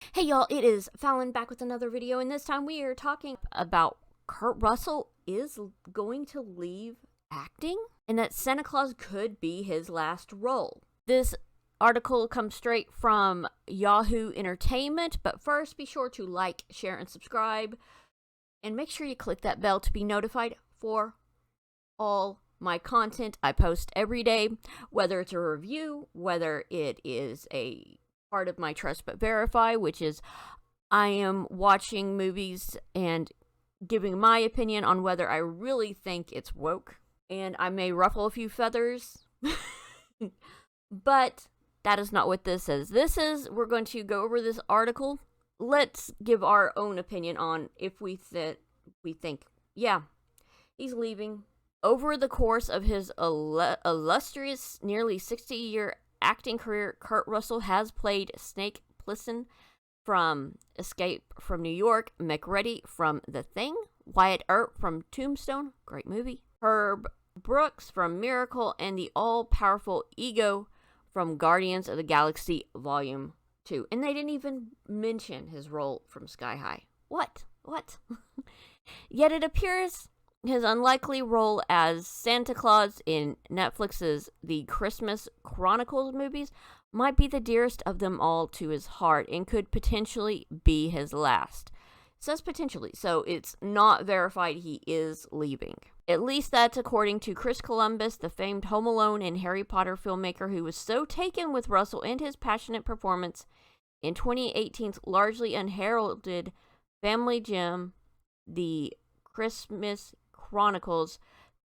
Hey y'all, it is Phalon back with another video, and this time we are talking about Kurt Russell is going to leave acting and that Santa Claus could be his last role. This article comes straight from Yahoo Entertainment, but first be sure to like, share, and subscribe, and make sure you click that bell to be notified for all my content I post every day, whether it's a review, whether it is a part of my Trust But Verify, which is I am watching movies and giving my opinion on whether I really think it's woke. And I may ruffle a few feathers, but that is not what this is. We're going to go over this article. Let's give our own opinion on if we think, yeah, he's leaving. Over the course of his illustrious, nearly 60-year acting career, Kurt Russell has played Snake Plissken from Escape from New York, McReady from The Thing, Wyatt Earp from Tombstone, great movie, Herb Brooks from Miracle, and the all-powerful Ego from Guardians of the Galaxy Volume 2. And they didn't even mention his role from Sky High. What? Yet it appears his unlikely role as Santa Claus in Netflix's The Christmas Chronicles movies might be the dearest of them all to his heart and could potentially be his last. It says potentially, so it's not verified he is leaving. At least that's according to Chris Columbus, the famed Home Alone and Harry Potter filmmaker who was so taken with Russell and his passionate performance in 2018's largely unheralded family gem, The Christmas Chronicles,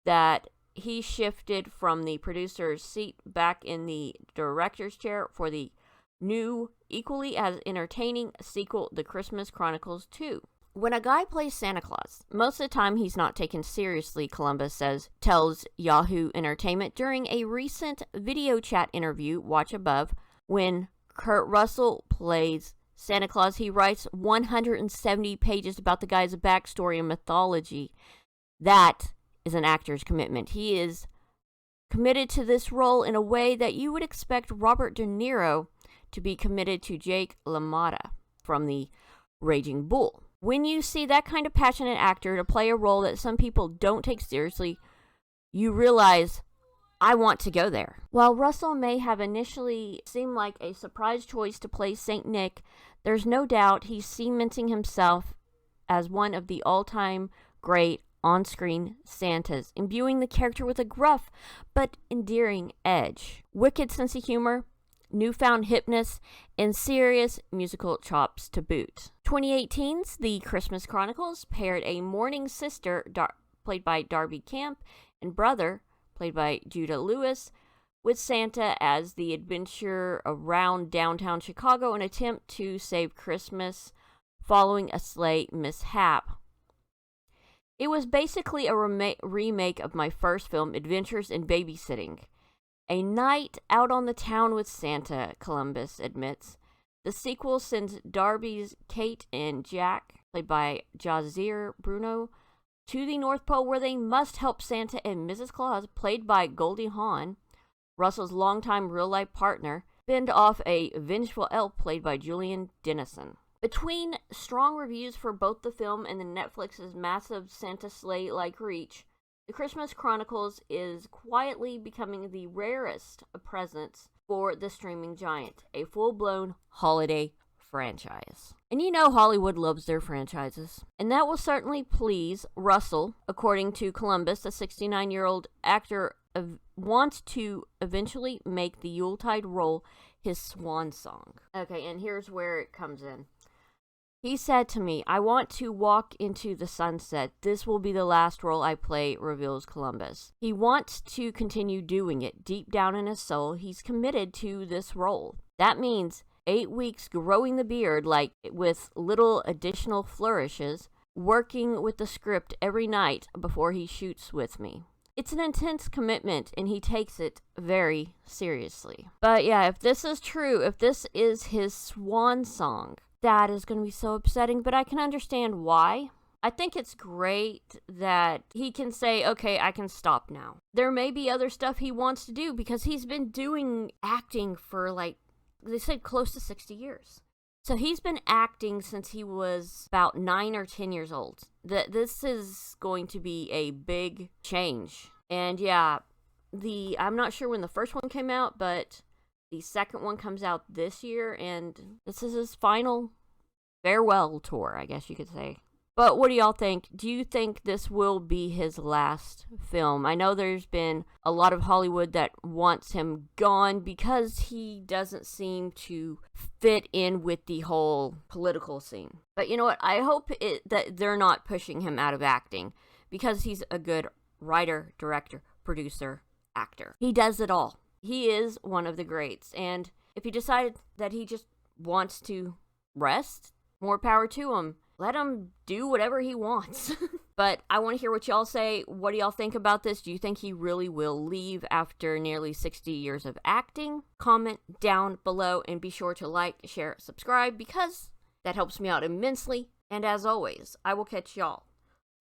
that he shifted from the producer's seat back in the director's chair for the new, equally as entertaining sequel, The Christmas Chronicles 2. When a guy plays Santa Claus, most of the time he's not taken seriously, Columbus tells Yahoo Entertainment during a recent video chat interview, watch above. When Kurt Russell plays Santa Claus, he writes 170 pages about the guy's backstory and mythology. That is an actor's commitment. He is committed to this role in a way that you would expect Robert De Niro to be committed to Jake LaMotta from The Raging Bull. When you see that kind of passionate actor to play a role that some people don't take seriously, you realize, I want to go there. While Russell may have initially seemed like a surprise choice to play Saint Nick, there's no doubt he's cementing himself as one of the all-time great on-screen Santas, imbuing the character with a gruff but endearing edge, wicked sense of humor, newfound hipness, and serious musical chops to boot. 2018's The Christmas Chronicles paired a mourning sister, played by Darby Camp, and brother, played by Judah Lewis, with Santa as the adventure around downtown Chicago, an attempt to save Christmas following a sleigh mishap. It was basically a remake of my first film, Adventures in Babysitting. A night out on the town with Santa, Columbus admits. The sequel sends Darby's Kate and Jack, played by Jazir Bruno, to the North Pole where they must help Santa and Mrs. Claus, played by Goldie Hawn, Russell's longtime real-life partner, fend off a vengeful elf played by Julian Dennison. Between strong reviews for both the film and the Netflix's massive Santa sleigh-like reach, The Christmas Chronicles is quietly becoming the rarest of presents for the streaming giant, a full-blown holiday franchise. And you know Hollywood loves their franchises. And that will certainly please Russell. According to Columbus, the 69-year-old actor wants to eventually make the Yuletide role his swan song. Okay, and here's where it comes in. He said to me, I want to walk into the sunset. This will be the last role I play, reveals Columbus. He wants to continue doing it. Deep down in his soul, he's committed to this role. That means 8 weeks growing the beard, like with little additional flourishes, working with the script every night before he shoots with me. It's an intense commitment, and he takes it very seriously. But yeah, if this is true, if this is his swan song, that is going to be so upsetting, but I can understand why. I think it's great that he can say, okay, I can stop now. There may be other stuff he wants to do because he's been doing acting for, like, they said close to 60 years. So he's been acting since he was about 9 or 10 years old. This is going to be a big change. And yeah, I'm not sure when the first one came out, but the second one comes out this year, and this is his final farewell tour, I guess you could say. But what do y'all think? Do you think this will be his last film? I know there's been a lot of Hollywood that wants him gone because he doesn't seem to fit in with the whole political scene. But you know what? I hope that they're not pushing him out of acting, because he's a good writer, director, producer, actor. He does it all. He is one of the greats. And if he decided that he just wants to rest, more power to him. Let him do whatever he wants. But I want to hear what y'all say. What do y'all think about this? Do you think he really will leave after nearly 60 years of acting? Comment down below, and be sure to like, share, subscribe, because that helps me out immensely. And as always, I will catch y'all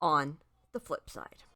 on the flip side.